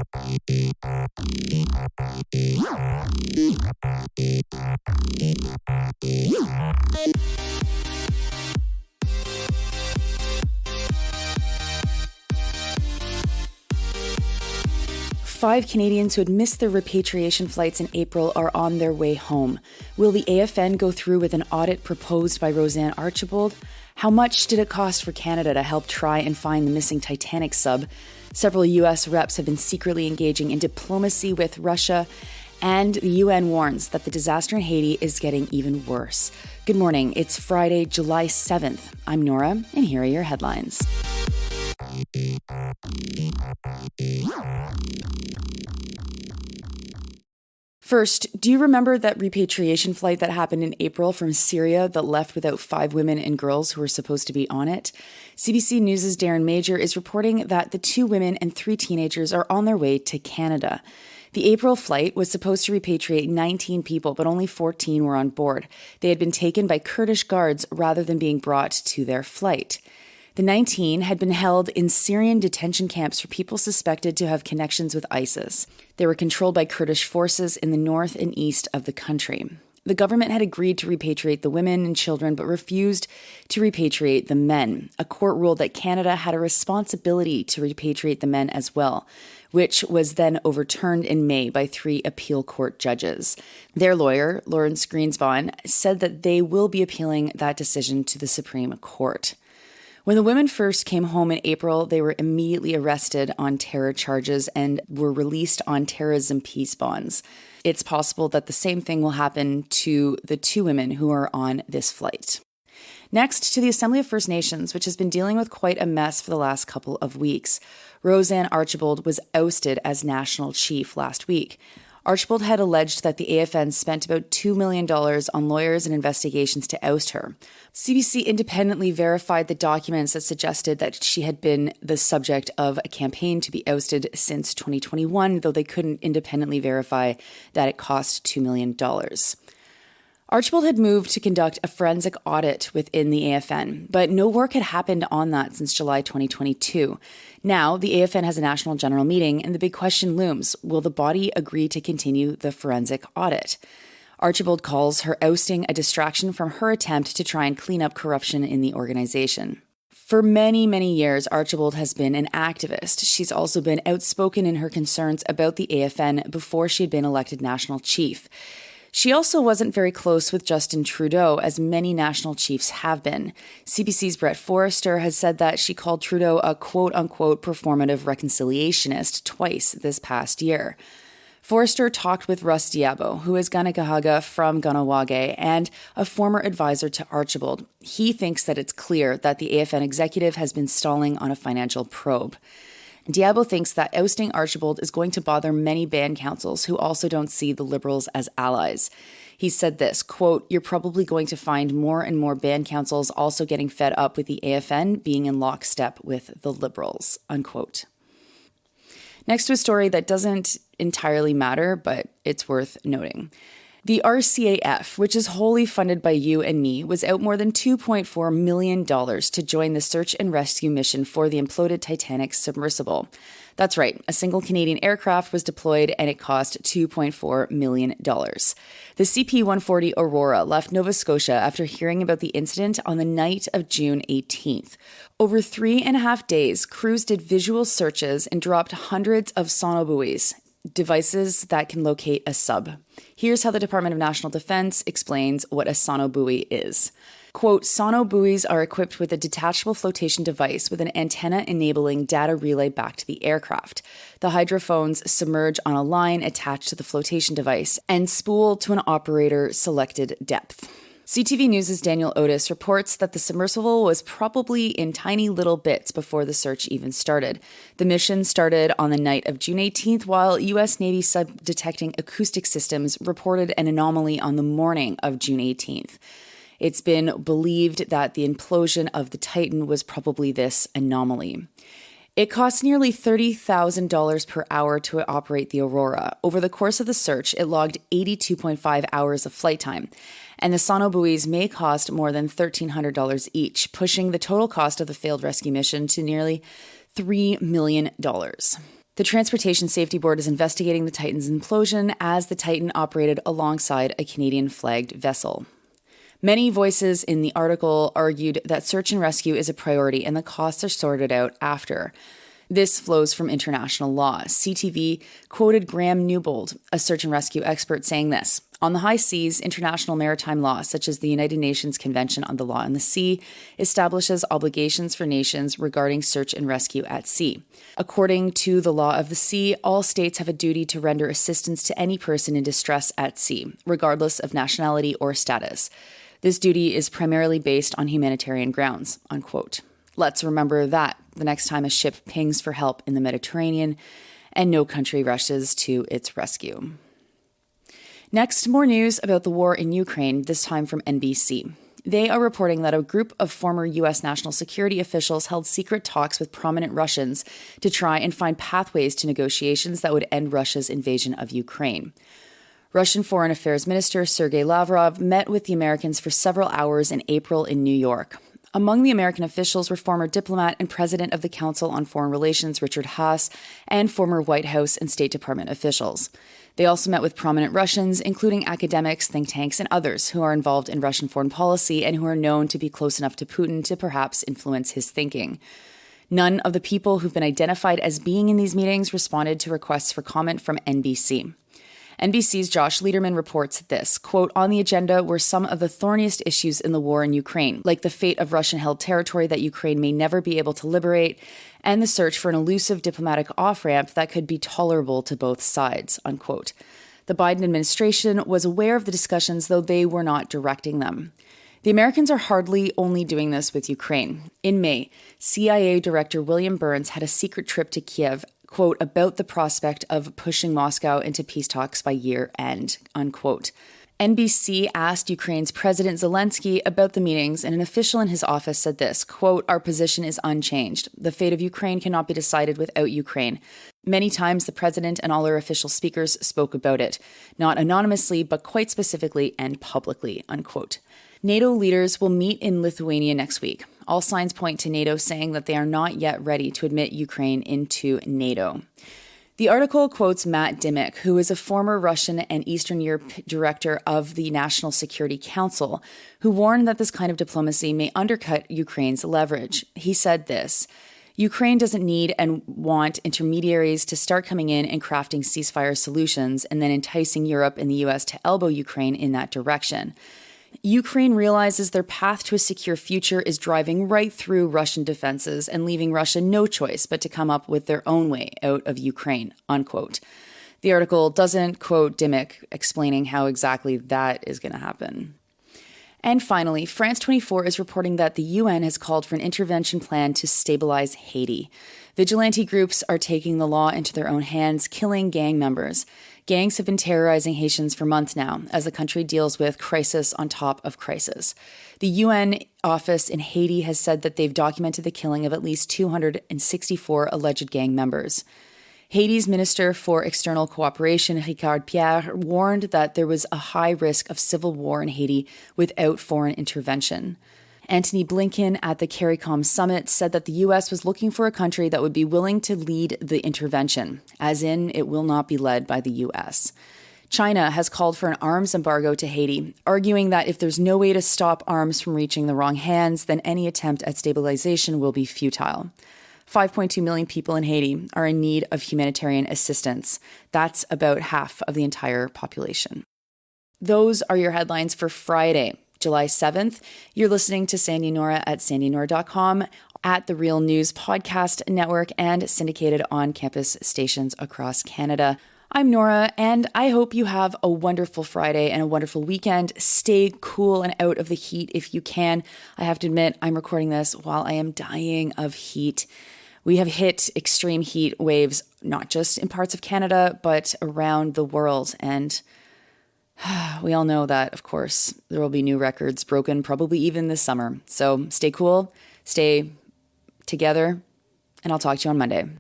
Five Canadians who had missed their repatriation flights in April are on their way home. Will the AFN go through with an audit proposed by Roseanne Archibald? How much did it cost for Canada to help try and find the missing Titanic sub? Several U.S. reps have been secretly engaging in diplomacy with Russia, and the UN warns that the disaster in Haiti is getting even worse. Good morning. It's Friday, July 7th. I'm Nora, and here are your headlines. First, do you remember that repatriation flight that happened in April from Syria that left without 5 women and girls who were supposed to be on it? CBC News' Darren Major is reporting that the 2 women and 3 teenagers are on their way to Canada. The April flight was supposed to repatriate 19 people, but only 14 were on board. They had been taken by Kurdish guards rather than being brought to their flight. The 19 had been held in Syrian detention camps for people suspected to have connections with ISIS. They were controlled by Kurdish forces in the north and east of the country. The government had agreed to repatriate the women and children, but refused to repatriate the men. A court ruled that Canada had a responsibility to repatriate the men as well, which was then overturned in May by 3 appeal court judges. Their lawyer, Lawrence Greenspan, said that they will be appealing that decision to the Supreme Court. When the women first came home in April, they were immediately arrested on terror charges and were released on terrorism peace bonds. It's possible that the same thing will happen to the 2 women who are on this flight. Next, to the Assembly of First Nations, which has been dealing with quite a mess for the last couple of weeks. Roseanne Archibald was ousted as national chief last week. Archibald had alleged that the AFN spent about $2 million on lawyers and investigations to oust her. CBC independently verified the documents that suggested that she had been the subject of a campaign to be ousted since 2021, though they couldn't independently verify that it cost $2 million. Archibald had moved to conduct a forensic audit within the AFN, but no work had happened on that since July 2022. Now, the AFN has a national general meeting, and the big question looms: will the body agree to continue the forensic audit? Archibald calls her ousting a distraction from her attempt to try and clean up corruption in the organization. For many, many years, Archibald has been an activist. She's also been outspoken in her concerns about the AFN before she had been elected national chief. She also wasn't very close with Justin Trudeau, as many national chiefs have been. CBC's Brett Forrester has said that she called Trudeau a quote-unquote performative reconciliationist twice this past year. Forrester talked with Russ Diabo, who is Kanekahaga from Kahnawake and a former advisor to Archibald. He thinks that it's clear that the AFN executive has been stalling on a financial probe. Diabo thinks that ousting Archibald is going to bother many band councils who also don't see the Liberals as allies. He said this, quote, "You're probably going to find more and more band councils also getting fed up with the AFN being in lockstep with the Liberals," unquote. Next to a story that doesn't entirely matter, but it's worth noting. The RCAF, which is wholly funded by you and me, was out more than $2.4 million to join the search and rescue mission for the imploded Titanic submersible. That's right, a single Canadian aircraft was deployed and it cost $2.4 million. The CP-140 Aurora left Nova Scotia after hearing about the incident on the night of June 18th. Over 3.5 days, crews did visual searches and dropped hundreds of sonobuoys, devices that can locate a sub. Here's how the Department of National Defense explains what a sonobuoy is. Quote, "Sonobuoys are equipped with a detachable flotation device with an antenna enabling data relay back to the aircraft. The hydrophones submerge on a line attached to the flotation device and spool to an operator selected depth." CTV News' Daniel Otis reports that the submersible was probably in tiny little bits before the search even started. The mission started on the night of June 18th, while U.S. Navy sub-detecting acoustic systems reported an anomaly on the morning of June 18th. It's been believed that the implosion of the Titan was probably this anomaly. It cost nearly $30,000 per hour to operate the Aurora. Over the course of the search, it logged 82.5 hours of flight time. And the sonobuoys may cost more than $1,300 each, pushing the total cost of the failed rescue mission to nearly $3 million. The The Transportation Safety Board is investigating the Titan's implosion as the Titan operated alongside a Canadian-flagged vessel. Many voices in the article argued that search and rescue is a priority and the costs are sorted out after. This flows from international law. CTV quoted Graham Newbold, a search and rescue expert, saying this: "On the high seas, international maritime law, such as the United Nations Convention on the Law on the Sea, establishes obligations for nations regarding search and rescue at sea. According to the law of the sea, all states have a duty to render assistance to any person in distress at sea, regardless of nationality or status. This duty is primarily based on humanitarian grounds," unquote. Let's remember that the next time a ship pings for help in the Mediterranean and no country rushes to its rescue. Next, more news about the war in Ukraine, this time from NBC. They are reporting that a group of former U.S. national security officials held secret talks with prominent Russians to try and find pathways to negotiations that would end Russia's invasion of Ukraine. Russian Foreign Affairs Minister Sergei Lavrov met with the Americans for several hours in April in New York. Among the American officials were former diplomat and president of the Council on Foreign Relations Richard Haass and former White House and State Department officials. They also met with prominent Russians, including academics, think tanks, and others who are involved in Russian foreign policy and who are known to be close enough to Putin to perhaps influence his thinking. None of the people who've been identified as being in these meetings responded to requests for comment from NBC. NBC's Josh Lederman reports this, quote, "On the agenda were some of the thorniest issues in the war in Ukraine, like the fate of Russian-held territory that Ukraine may never be able to liberate, and the search for an elusive diplomatic off-ramp that could be tolerable to both sides," unquote. The Biden administration was aware of the discussions, though they were not directing them. The Americans are hardly only doing this with Ukraine. In May, CIA Director William Burns had a secret trip to Kiev, quote, "about the prospect of pushing Moscow into peace talks by year end," unquote. NBC asked Ukraine's President Zelensky about the meetings, and an official in his office said this, quote, "Our position is unchanged. The fate of Ukraine cannot be decided without Ukraine. Many times the president and all our official speakers spoke about it, not anonymously, but quite specifically and publicly," unquote. NATO leaders will meet in Lithuania next week. All signs point to NATO saying that they are not yet ready to admit Ukraine into NATO. The article quotes Matt Dimick, who is a former Russian and Eastern Europe director of the National Security Council, who warned that this kind of diplomacy may undercut Ukraine's leverage. He said this: "Ukraine doesn't need and want intermediaries to start coming in and crafting ceasefire solutions and then enticing Europe and the US to elbow Ukraine in that direction. Ukraine realizes their path to a secure future is driving right through Russian defenses and leaving Russia no choice but to come up with their own way out of Ukraine," unquote. The article doesn't quote Dimick explaining how exactly that is going to happen. And finally, France 24 is reporting that the UN has called for an intervention plan to stabilize Haiti. Vigilante groups are taking the law into their own hands, killing gang members. Gangs have been terrorizing Haitians for months now as the country deals with crisis on top of crisis. The UN office in Haiti has said that they've documented the killing of at least 264 alleged gang members. Haiti's Minister for External Cooperation, Ricard Pierre, warned that there was a high risk of civil war in Haiti without foreign intervention. Antony Blinken at the CARICOM summit said that the U.S. was looking for a country that would be willing to lead the intervention, as in it will not be led by the U.S. China has called for an arms embargo to Haiti, arguing that if there's no way to stop arms from reaching the wrong hands, then any attempt at stabilization will be futile. 5.2 million people in Haiti are in need of humanitarian assistance. That's about half of the entire population. Those are your headlines for Friday, July 7th. You're listening to Sandy Nora at sandynora.com, at the Real News Podcast Network, and syndicated on campus stations across Canada. I'm Nora, and I hope you have a wonderful Friday and a wonderful weekend. Stay cool and out of the heat if you can. I have to admit, I'm recording this while I am dying of heat. We have hit extreme heat waves, not just in parts of Canada, but around the world. And we all know that, of course, there will be new records broken, probably even this summer. So stay cool, stay together, and I'll talk to you on Monday.